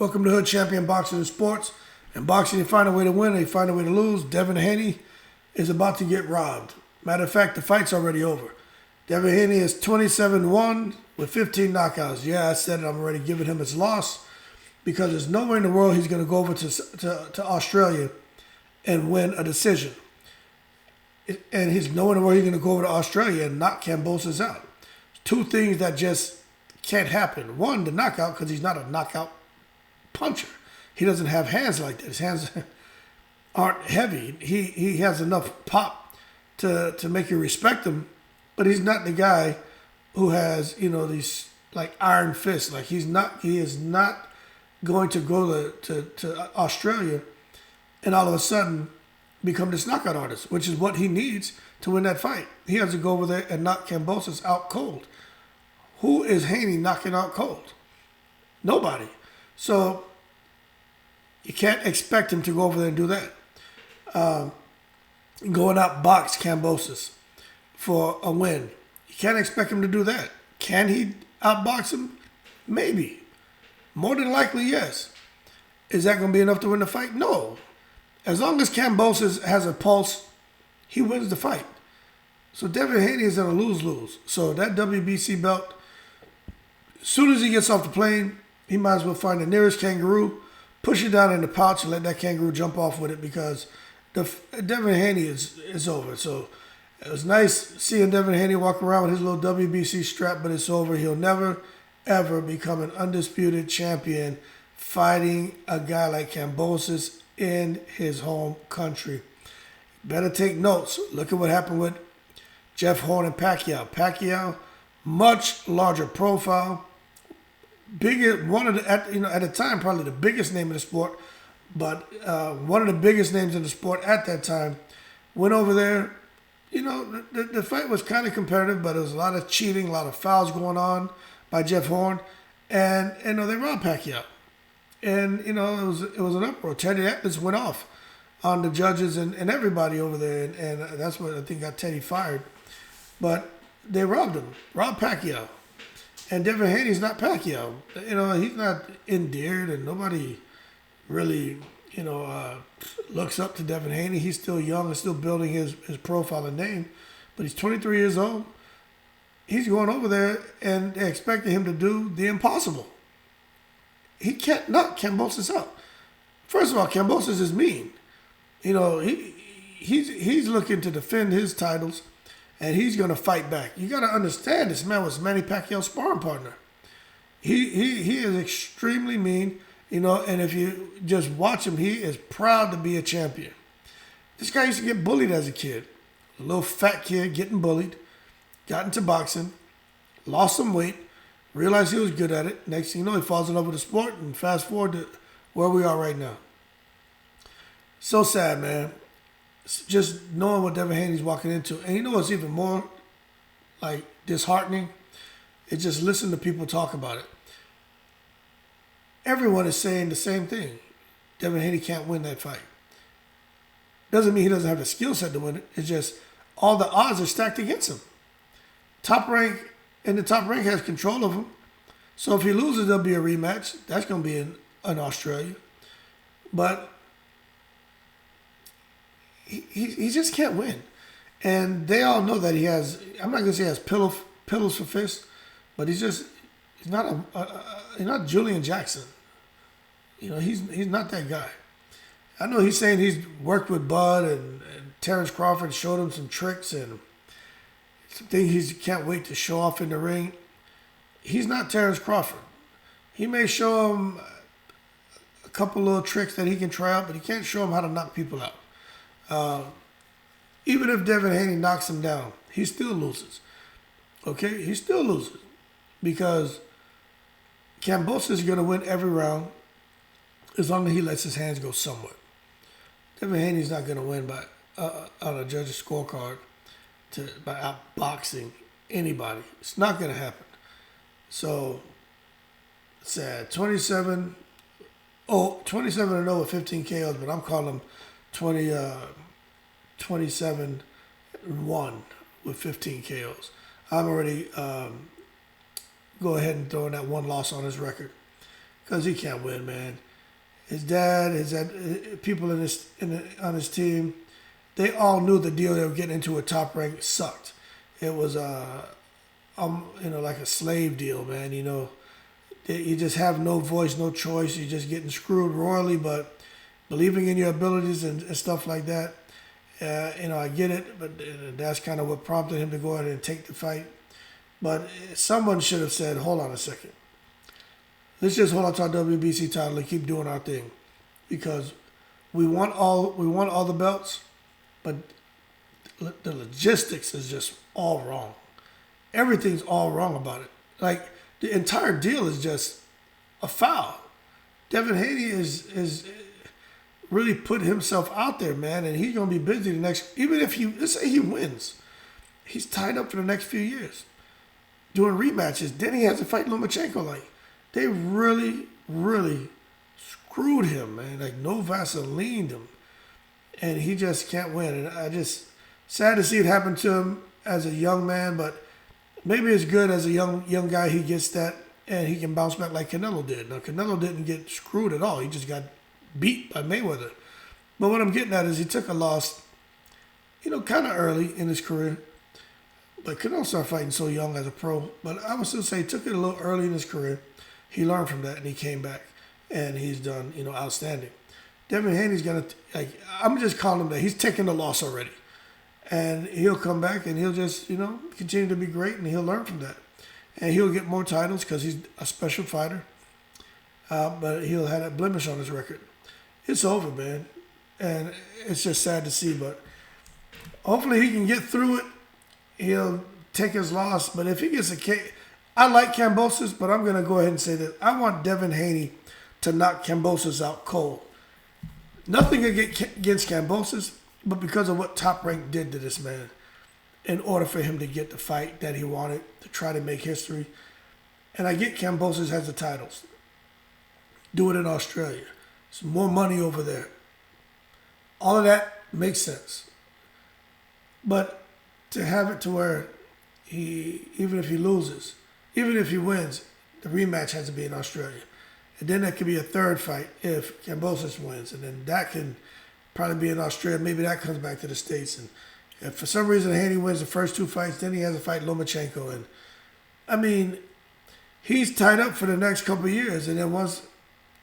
Welcome to Hood Champion Boxing and Sports. In boxing, you find a way to win, and you find a way to lose. Devin Haney is about to get robbed. Matter of fact, the fight's already over. Devin Haney is 27-1 with 15 knockouts. Yeah, I said it. I'm already giving him his loss because there's nowhere in the world he's going to go over to Australia and win a decision. And he's nowhere in the world he's going to go over to Australia and knock Kambosas out. Two things that just can't happen. One, the knockout, because he's not a knockout puncher. He doesn't have hands like that. His hands aren't heavy. He has enough pop to make you respect him, but he's not the guy who has, these like iron fists. Like he is not going to go to Australia and all of a sudden become this knockout artist, which is what he needs to win that fight. He has to go over there and knock Kambosas out cold. Who is Haney knocking out cold? Nobody. So you can't expect him to go over there and do that. Going out box Kambosas for a win. You can't expect him to do that. Can he outbox him? Maybe. More than likely, yes. Is that going to be enough to win the fight? No. As long as Kambosas has a pulse, he wins the fight. So Devin Haney is in a lose-lose. So that WBC belt, as soon as he gets off the plane, he might as well find the nearest kangaroo, push it down in the pouch, and let that kangaroo jump off with it because Devin Haney is over. So it was nice seeing Devin Haney walk around with his little WBC strap, but it's over. He'll never, ever become an undisputed champion fighting a guy like Kambosas in his home country. Better take notes. Look at what happened with Jeff Horn and Pacquiao. Pacquiao, much larger profile, bigger, at the time probably the biggest name in the sport, but one of the biggest names in the sport at that time. Went over there. The fight was kind of competitive, but there was a lot of cheating, a lot of fouls going on by Jeff Horn, and they robbed Pacquiao. And, it was an uproar. Teddy Atlas went off on the judges and everybody over there. And that's what I think got Teddy fired. But they robbed him. Robbed Pacquiao. And Devin Haney's not Pacquiao. He's not endeared and nobody really, looks up to Devin Haney. He's still young and still building his profile and name. But he's 23 years old. He's going over there and they expected him to do the impossible. He can't knock Kambosas out. First of all, Kambosas is mean. He's looking to defend his titles, and he's going to fight back. You got to understand, this man was Manny Pacquiao's sparring partner. He is extremely mean, and if you just watch him, he is proud to be a champion. This guy used to get bullied as a kid. A little fat kid getting bullied, got into boxing, lost some weight, realized he was good at it. Next thing you know, he falls in love with the sport, and fast forward to where we are right now. So sad, man. Just knowing what Devin Haney's walking into. And what's even more, disheartening? It's just listen to people talk about it. Everyone is saying the same thing. Devin Haney can't win that fight. Doesn't mean he doesn't have the skill set to win it. It's just all the odds are stacked against him. Top rank. And the top rank has control of him. So if he loses, there'll be a rematch. That's going to be in Australia. But he just can't win. And they all know that he has, I'm not going to say he has pillows for fists, but he's not Julian Jackson. He's not that guy. I know he's saying he's worked with Bud and Terrence Crawford, showed him some tricks and some things he can't wait to show off in the ring. He's not Terrence Crawford. He may show him a couple little tricks that he can try out, but he can't show him how to knock people out. Even if Devin Haney knocks him down, he still loses. Okay? He still loses. Because Kambosas is going to win every round as long as he lets his hands go somewhat. Devin Haney's not going to win by on a judge's scorecard by outboxing anybody. It's not going to happen. So, sad. 27-0 with 15 KOs, but I'm calling him 27-1 with 15 KOs. I'm already go ahead and throw in that one loss on his record because he can't win, man. His dad, people on his team, they all knew the deal they were getting into with Top Rank sucked. It was like a slave deal, man. You just have no voice, no choice. You're just getting screwed royally, but believing in your abilities and stuff like that. I get it, but that's kind of what prompted him to go ahead and take the fight. But someone should have said, hold on a second. Let's just hold on to our WBC title and keep doing our thing. Because we want all the belts, but the logistics is just all wrong. Everything's all wrong about it. Like, the entire deal is just a foul. Devin Haney is really put himself out there, man, and he's going to be busy the next, let's say he wins, he's tied up for the next few years doing rematches. Then he has to fight Lomachenko. Like, they really, really screwed him, man. Like, no Vaseline him. And he just can't win. And sad to see it happen to him as a young man, but maybe it's good as a young guy he gets that and he can bounce back like Canelo did. Now, Canelo didn't get screwed at all. He just got beat by Mayweather. But what I'm getting at is he took a loss, kind of early in his career. But Canelo started fighting so young as a pro. But I would still say he took it a little early in his career. He learned from that and he came back. And he's done, outstanding. Devin Haney's going to, I'm just calling him that. He's taking the loss already. And he'll come back and he'll just, continue to be great and he'll learn from that. And he'll get more titles because he's a special fighter. But he'll have that blemish on his record. It's over, man. And it's just sad to see. But hopefully he can get through it. He'll take his loss. But if he gets a K, I like Kambosas, but I'm going to go ahead and say that I want Devin Haney to knock Kambosas out cold. Nothing against Kambosas, but because of what Top Rank did to this man, in order for him to get the fight that he wanted, to try to make history. And I get Kambosas has the titles. Do it in Australia. There's more money over there. All of that makes sense. But to have it to where even if he loses, even if he wins, the rematch has to be in Australia. And then there could be a third fight if Kambosas wins. And then that can probably be in Australia. Maybe that comes back to the States. And if for some reason Haney wins the first two fights, then he has to fight Lomachenko. And he's tied up for the next couple of years. And then once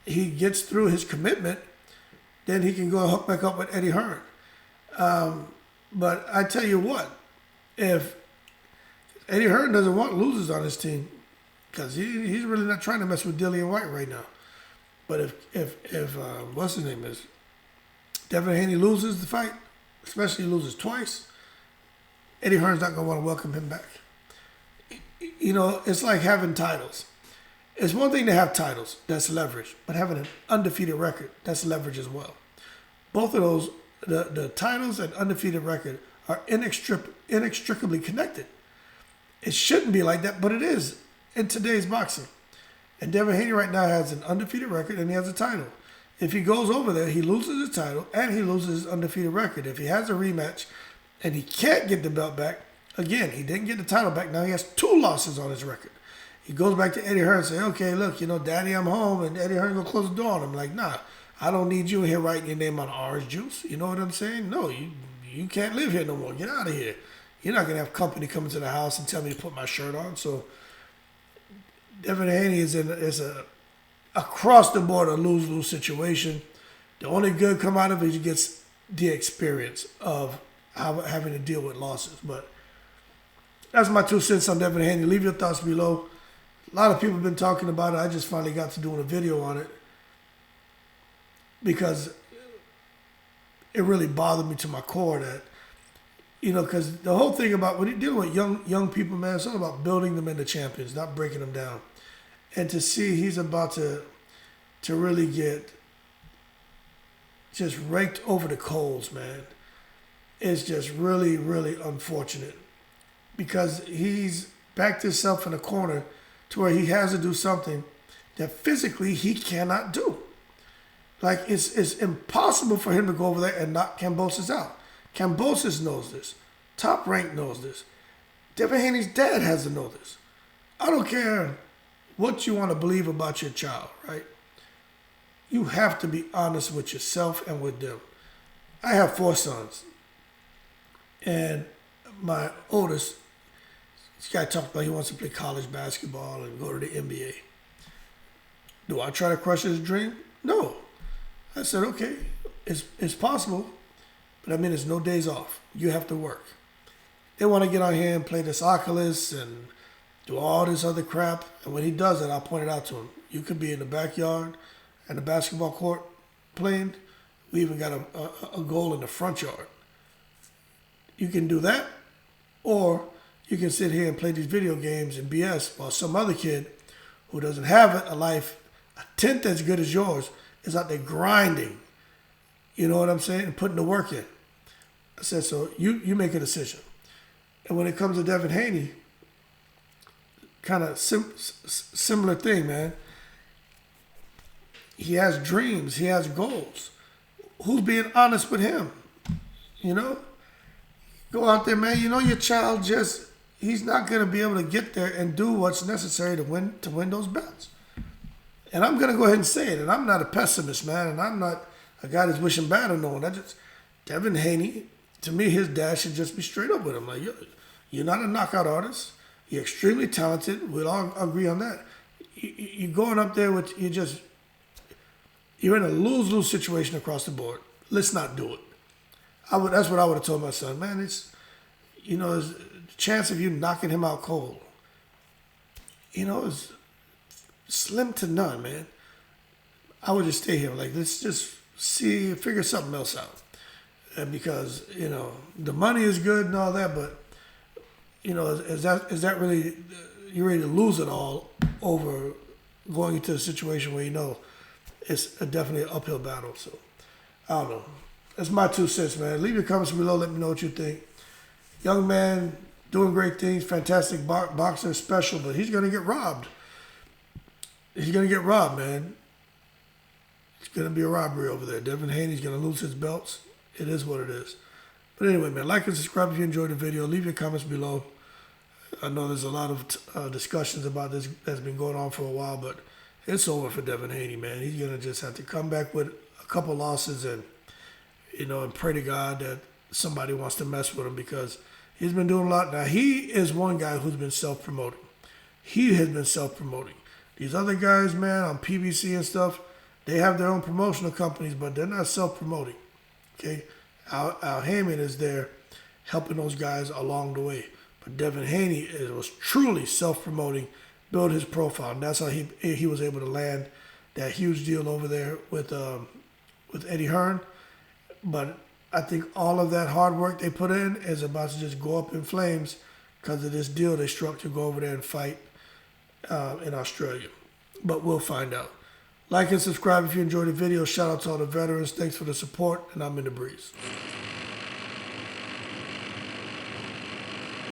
he gets through his commitment, then he can go hook back up with Eddie Hearn. But I tell you what, if Eddie Hearn doesn't want losers on his team, because he's really not trying to mess with Dillian White right now. But if what's his name is, Devin Haney loses the fight, especially loses twice, Eddie Hearn's not going to want to welcome him back. It's like having titles. It's one thing to have titles, that's leverage, but having an undefeated record, that's leverage as well. Both of those, the titles and undefeated record, are inextricably connected. It shouldn't be like that, but it is in today's boxing. And Devin Haney right now has an undefeated record and he has a title. If he goes over there, he loses his title and he loses his undefeated record. If he has a rematch and he can't get the belt back, again, he didn't get the title back. Now he has 2 losses on his record. He goes back to Eddie Hearn and says, okay, look, Daddy, I'm home. And Eddie Hearn going to close the door on him. Like, nah, I don't need you in here writing your name on orange juice. You know what I'm saying? No, you can't live here no more. Get out of here. You're not going to have company come into the house and tell me to put my shirt on. So Devin Haney is a across the board a lose-lose situation. The only good come out of it is he gets the experience of having to deal with losses. But that's my 2 cents on Devin Haney. Leave your thoughts below. A lot of people have been talking about it. I just finally got to doing a video on it because it really bothered me to my core that, because the whole thing about when you're dealing with young people, man, it's all about building them into champions, not breaking them down. And to see he's about to really get just raked over the coals, man, is just really, really unfortunate because he's backed himself in a corner to where he has to do something that physically he cannot do. Like, it's impossible for him to go over there and knock Kambosas out. Kambosas knows this. Top Rank knows this. Devin Haney's dad has to know this. I don't care what you want to believe about your child, right? you have to be honest with yourself and with them. I have 4 sons, and my oldest, this guy talked about he wants to play college basketball and go to the NBA. Do I try to crush his dream? No. I said, okay, it's possible, but I mean, there's no days off. You have to work. They want to get on here and play this Oculus and do all this other crap. And when he does it, I'll point it out to him. You could be in the backyard and the basketball court playing. We even got a goal in the front yard. You can do that, or you can sit here and play these video games and BS while some other kid who doesn't have a life a tenth as good as yours is out there grinding. You know what I'm saying? And putting the work in. I said, so you make a decision. And when it comes to Devin Haney, kind of similar thing, man. He has dreams. He has goals. Who's being honest with him? You know? Go out there, man. You know your child he's not going to be able to get there and do what's necessary to win those belts. And I'm going to go ahead and say it. And I'm not a pessimist, man. And I'm not a guy that's wishing bad on no one. Devin Haney, to me, his dad should just be straight up with him. Like, you're not a knockout artist. You're extremely talented. We'll all agree on that. You're going up there with, you're in a lose-lose situation across the board. Let's not do it. That's what I would have told my son. Man, there's a chance of you knocking him out cold. Is slim to none, man. I would just stay here. Like, let's just figure something else out. And because, the money is good and all that, but, is that really, you're ready to lose it all over going into a situation where it's definitely an uphill battle. So, I don't know. That's my 2 cents, man. Leave your comments below. Let me know what you think. Young man, doing great things, fantastic boxer, special, but he's going to get robbed. He's going to get robbed, man. It's going to be a robbery over there. Devin Haney's going to lose his belts. It is what it is. But anyway, man, like and subscribe if you enjoyed the video. Leave your comments below. I know there's a lot of discussions about this that's been going on for a while, but it's over for Devin Haney, man. He's going to just have to come back with a couple losses and pray to God that somebody wants to mess with him, because he's been doing a lot. Now, he is one guy who's been self-promoting. He has been self-promoting. These other guys, man, on PBC and stuff, they have their own promotional companies, but they're not self-promoting. Okay? Al Heyman is there helping those guys along the way. But Devin Haney was truly self-promoting, build his profile, and that's how he was able to land that huge deal over there with Eddie Hearn. But I think all of that hard work they put in is about to just go up in flames because of this deal they struck to go over there and fight in Australia. But we'll find out. Like and subscribe if you enjoyed the video. Shout out to all the veterans. Thanks for the support, and I'm in the breeze.